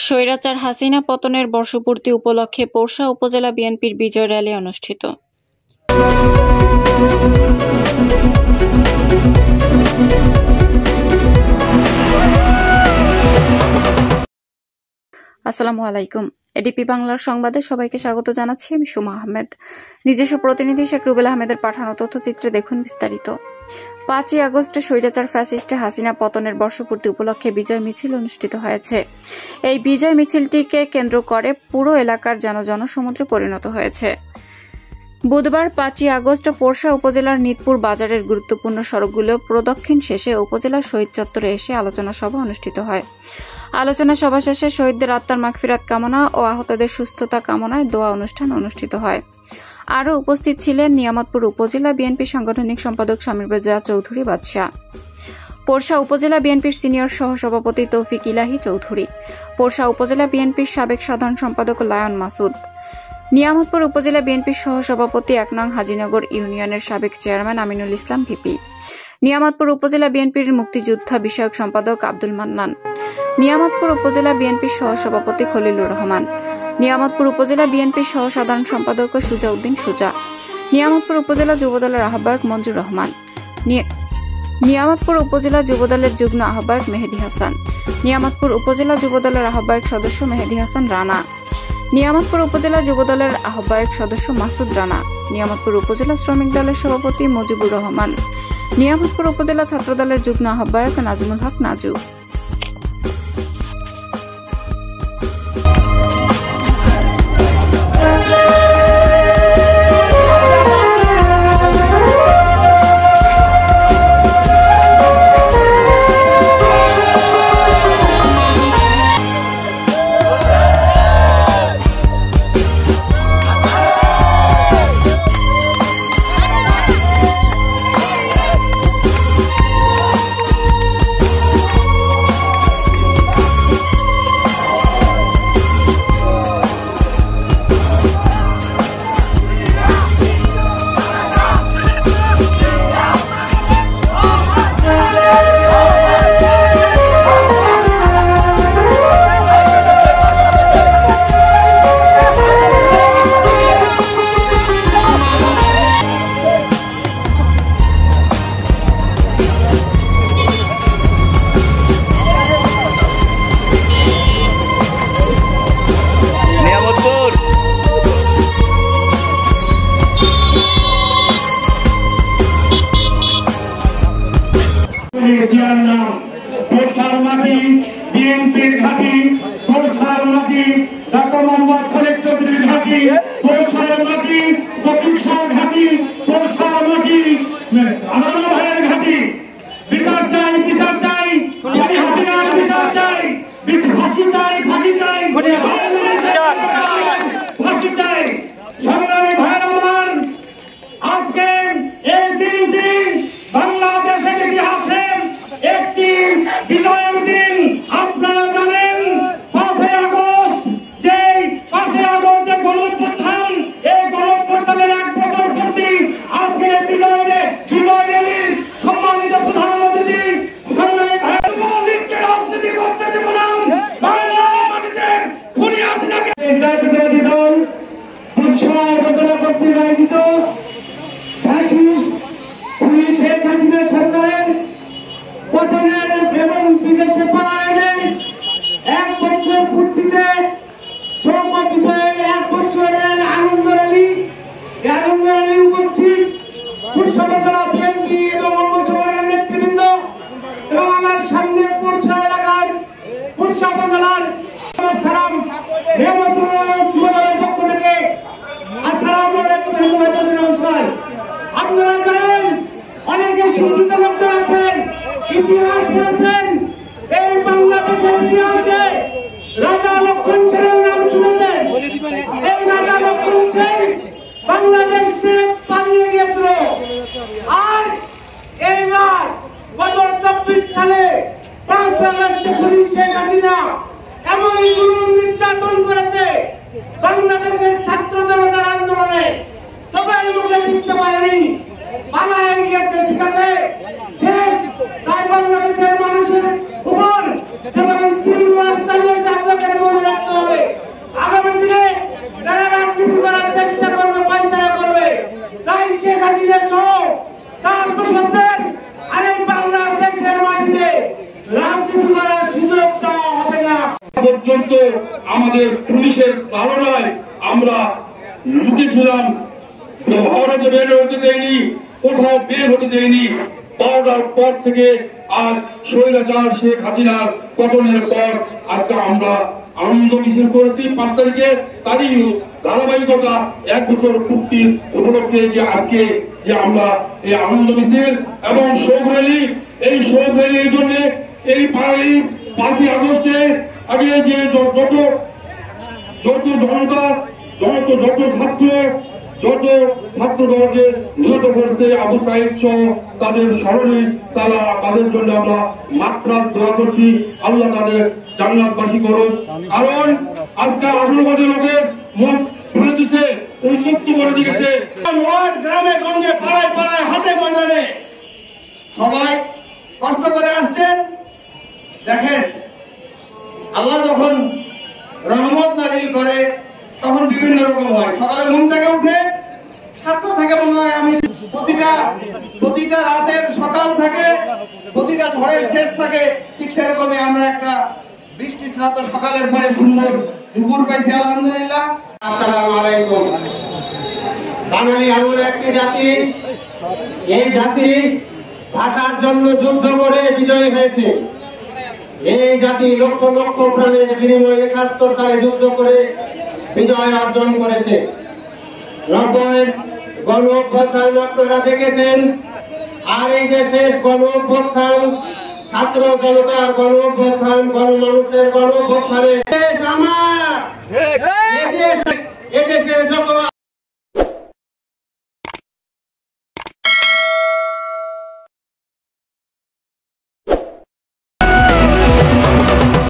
স্বৈরাচার হাসিনা পতনের বর্ষপূর্তি উপলক্ষে পোরশা উপজেলা বিএনপির বিজয় র্যালি অনুষ্ঠিত। আসসালামু আলাইকুম। এডিপি বাংলার সংবাদে সবাইকে স্বাগত জানাচ্ছি। আমি সুমা আহমেদ। নিজস্ব প্রতিনিধি শেখ রুবেল আহমেদের পাঠানো তথ্যচিত্রে দেখুন বিস্তারিত। 5ই আগস্টে স্বৈরাচার ফ্যাসিস্ট হাসিনা পতনের বর্ষপূর্তি উপলক্ষে বিজয় মিছিল অনুষ্ঠিত হয়েছে। এই বিজয় মিছিলটিকে কেন্দ্র করে পুরো এলাকার যেন জনসমুদ্রে পরিণত হয়েছে। বুধবার 5ই আগস্ট পোরশা উপজেলার নিতপুর বাজারের গুরুত্বপূর্ণ সড়কগুলো প্রদক্ষিণ শেষে উপজেলার শহীদ চত্বরে এসে আলোচনা সভা অনুষ্ঠিত হয়। আলোচনা সভা শেষে শহীদদের আত্মার মাগফিরাত কামনা ও আহতদের সুস্থতা কামনায় দোয়া অনুষ্ঠান অনুষ্ঠিত হয়। আরও উপস্থিত ছিলেন নিয়ামতপুর উপজেলা বিএনপি সাংগঠনিক সম্পাদক শামীম রেজা চৌধুরী বাদশা, পোরশা উপজেলা বিএনপির সিনিয়র সহসভাপতি তৌফিক ইলাহি চৌধুরী, পোরশা উপজেলা বিএনপির সাবেক সাধারণ সম্পাদক লায়ন মাসুদ, নিয়ামতপুর উপজেলা বিএনপির সহসভাপতি 1 নং হাজিনগর ইউনিয়নের সাবেক চেয়ারম্যান আমিনুল ইসলাম ভিপি, নিয়ামতপুর উপজেলা বিএনপির মুক্তিযোদ্ধা বিষয়ক সম্পাদক আব্দুল মান্নান, নিয়ামতপুর উপজেলা বিএনপির সহসভাপতি খলিলুর রহমান, নিয়ামতপুর উপজেলা বিএনপির সহ সাধারণ সম্পাদক সুজাউদ্দিন সুজা, নিয়ামতপুর উপজেলা যুবদলের আহ্বায়ক মঞ্জুর রহমান, নিয়ামতপুর উপজেলা যুবদলের যুগ্ম আহ্বায়ক মেহেদি হাসান, নিয়ামতপুর উপজেলা যুবদলের আহ্বায়ক সদস্য মেহেদি হাসান রানা, নিয়ামতপুর উপজেলা যুবদলের আহ্বায়ক সদস্য মাসুদ রানা, নিয়ামতপুর উপজেলা শ্রমিক দলের সভাপতি মুজিবুর রহমান, নিয়ামতপুর উপজেলা ছাত্রদলের যুগ্ম আহ্বায়ক নাজমুল হক নাজু। পোরশার মাটি বিএনপির ঘাঁটি, পোরশার মাটি ডক্টর মোহাম্মদ খলিল চৌধুরীর ঘাঁটি, পোরশার মাটি দক্ষিণ ঘাঁটি, পোরশার মাটি আমার ভাইয়ের ঘাঁটি। বিচার চাই, বিচার চাই, হাসিনার বিচার চাই, ফাঁসি চাই, ফাঁসি চাই, ফাঁসি চাই। সংগ্রামী ভাইয়ের আমার, আজকে এই দিনটি বাংলাদেশের ইতিহাসে একটি বিজয়ের দিন। আপনারা জানেন 5ই আগস্ট যে গণঅভ্যুত্থান, এই গণঅভ্যুত্থানের 1 বছর পূর্তি আজকে বিজয় র্যালির সম্মানিত প্রধান অতিথি সংগ্রামী ভাইকে রাজনীতি করতে দেব না। বাংলার মাটিতে খুনি হাসিনাকে জাতীয়তাবাদী দল পোরশা উপজেলা কর্তৃক আয়োজিত শেখ হাসিনা সরকারের পতনের এবং বিদেশে পলায়নের 1 বছর পূর্তিতে সৌম্য বিজয়ের 1 বছরের আনন্দ র্যালি উপস্থিত পোরশা উপজেলা বিএনপি এবং অঙ্গ সংগঠনের নেতৃবৃন্দ এবং আমার সামনে পোরশা এলাকার পোরশা উপজেলার সালাম নিয়ামতপুর যুবদলের পক্ষ থেকে আসসালামু আলাইকুম। নমস্কার। আপনারা জানেন অনেকে শিক্ষিত লোকজন আছেন, ইতিহাস পড়েছেন। এই বাংলাদেশের ইতিহাসে রাজা লক্ষ্মণ সেনের নাম শুনেছেন। এই রাজা লক্ষ্মণ সেন বাংলাদেশ ছেড়ে পালিয়ে গিয়েছিল। আর এইবার গত 24 সালে 5 আগস্টে খুনি শেখ হাসিনা এমনই জুলুম নির্যাতন করেছে বাংলাদেশের ছাত্র জনতার আন্দোলনে। তবে মুখে টিকতে পারেনি, পালায় গিয়েছে। ঠিক আছে, তাই বাংলাদেশের মানুষের উপর যেভাবে চিল্লার চালিয়ে পর্যন্ত আমাদের পুলিশের ধারণায় আমরা লুকেছিলাম, ভারতে বের হতে দেয়নি, কোথাও বের হতে দেয়নি। 12টার পর থেকে আজ স্বৈরাচার শেখ হাসিনার পতনের পর আজকে আমরা আনন্দ মিছিল করেছি 5 তারিখে। তারই ধারাবাহিকতা 1 বছর পূর্তির উপলক্ষে যে আজকে যে আমরা এই আনন্দ মিছিল এবং শোক র্যালি, এই শোক র্যালি এই জন্য এই 5ই আগস্টে আগে যে যত জনতা যত ছাত্রদলকে নিহত করছে আবু সাইদ সহ তাদের স্মরণে তাদের জন্য আমরা মাত্রা দোয়া করছি, আল্লাহ তাদের জান্নাতবাসী করুন। কারণ আজকে 18 কোটি লোকের মুখ খুলে দিছে, উন্মুক্ত করে দিয়েছে। গ্রামে গঞ্জে পাড়ায় পাড়ায় হাটে ময়দানে সবাই কষ্ট করে আসছেন। দেখেন, আল্লাহ যখন রহমত নাজিল করে তখন বিভিন্ন রকম হয়। সকালে ঘুম থেকে উঠে ছাত্র থাকে মনে হয় আমি প্রতিটা রাতের সকাল থাকে, প্রতিটা ঝড়ের শেষ থাকে, ঠিক সেরকমই আমরা একটা বৃষ্টি স্নাত সকালের পরে সুন্দর দুপুর পাইছি আলহামদুলিল্লাহ। আসসালামু আলাইকুম। বাঙালি এমন একটি জাতি, এই জাতি ভাষার জন্য যুদ্ধ করে বিজয়ী হয়েছে। এই জাতি লক্ষ লক্ষ প্রাণের বিনিময়ে 71 সালে যুদ্ধ করে বিজয় অর্জন করেছে। 90 গণ অভ্যুত্থান আপনারা দেখেছেন, আর এই যে শেষ গণ অভ্যুত্থান, ছাত্র জনতার গণ অভ্যুত্থান, গণমানুষের গণ অভ্যুত্থানে দেশ আমার,